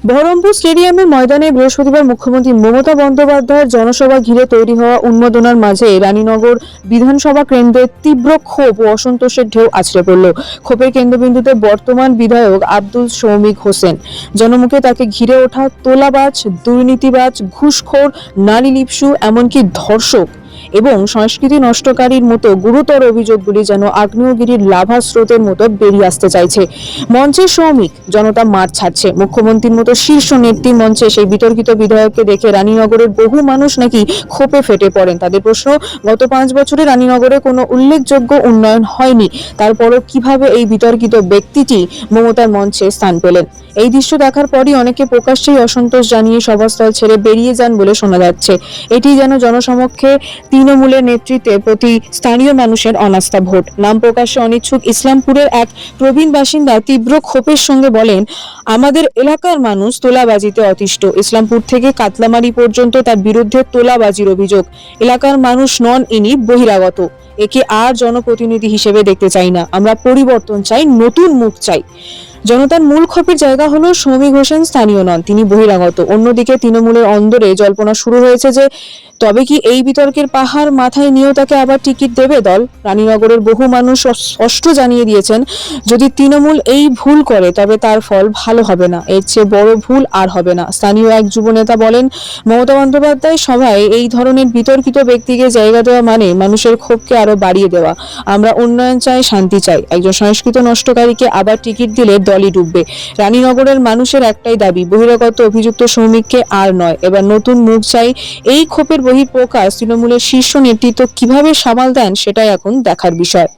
বহরমপুর স্টেডিয়ামের ময়দানে বৃহস্পতিবার মুখ্যমন্ত্রী মমতা বন্দ্যোপাধ্যায়ের জনসভা ঘিরে তৈরি হওয়া উন্মাদনার মাঝে রানীনগর বিধানসভা কেন্দ্রে তীব্র ক্ষোভ ও অসন্তোষের ঢেউ আছড়ে পড়ল। ক্ষোভের কেন্দ্রবিন্দুতে বর্তমান বিধায়ক আব্দুল শৌমিক হোসেন। জনমুখে তাকে ঘিরে ওঠা তোলাবাজ, দুর্নীতিবাজ, ঘুষখোর, নারী লিপসু, এমনকি ধর্ষক এবং সংস্কৃতি নষ্টকারীর মতো গুরুতর অভিযোগগুলি যেন আগ্নেয়গিরির লাভা স্রোতের মতো বেরিয়ে আসতে চাইছে। মঞ্চে সৌমিক, জনতা মাঠ ছাড়ছে। মুখ্যমন্ত্রীর মতো শীর্ষ নেত্রী মঞ্চে সেই বিতর্কিত বিধায়ককে দেখে রানীনগরের বহু মানুষ নাকি ক্ষোভে ফেটে পড়েন। তাদের প্রশ্ন, গত 5 বছরে রানীনগরে কোনো উল্লেখযোগ্য উন্নয়ন হয়নি, তারপরও কিভাবে এই বিতর্কিত ব্যক্তিটি মমতার মঞ্চে স্থান পেলেন। এই দৃশ্য দেখার পরই অনেকে প্রকাশ্যেই অসন্তোষ জানিয়ে সভাস্থল ছেড়ে বেরিয়ে যান বলে শোনা যাচ্ছে। এটি যেন জনসমক্ষে তৃণমূলের নেতৃত্বের প্রতি স্থানীয় মানুষের অনাস্থা ভোট। নাম প্রকাশে অনিচ্ছুক ইসলামপুরের এক প্রবীণ বাসিন্দা তীব্র ক্ষোভের সঙ্গে বলেন, আমাদের এলাকার মানুষ তোলাবাজিতে অতিষ্ঠ। ইসলামপুর থেকে কাতলামারি পর্যন্ত তার বিরুদ্ধে তোলাবাজির অভিযোগ। এলাকার মানুষ নন, ইনি বহিরাগত। একে আর জনপ্রতিনিধি হিসেবে দেখতে চাই না। আমরা পরিবর্তন চাই, নতুন মুখ চাই। জনতার মূল ক্ষোভের জায়গা হলো সৌমিক হোসেন স্থানীয় নন, তিনি বহিরাগত। অন্যদিকে তৃণমূলের অন্দরে জল্পনা শুরু হয়েছে যে তবে কি এই বিতর্কের পাহাড় মাথায় নিয়েও তাকে আবার টিকিট দেবে দল। রানীনগরের বহু মানুষ স্পষ্ট জানিয়ে দিয়েছেন, যদি তৃণমূল এই ভুল করে তবে তার ফল ভালো হবে না, এর চেয়ে বড় ভুল আর হবে না। স্থানীয় এক যুব নেতা বলেন, মমতা বন্দ্যোপাধ্যায় সভায় এই ধরনের বিতর্কিত ব্যক্তিকে জায়গা দেওয়া মানে মানুষের ক্ষোভকে আরো বাড়িয়ে দেওয়া। আমরা উন্নয়ন চাই, শান্তি চাই। একজন সংস্কৃত নষ্টকারীকে আবার টিকিট দিলে দলই ডুববে। রানীনগরের মানুষের একটাই দাবি, বহিরাগত অভিযুক্ত সৌমিককে আর নয়, এবার নতুন মুখ চাই। এই ক্ষোভের বহিঃপ্রকাশ তৃণমূলের শীর্ষ নেতৃত্ব কিভাবে সামাল দেন সেটাই এখন দেখার বিষয়।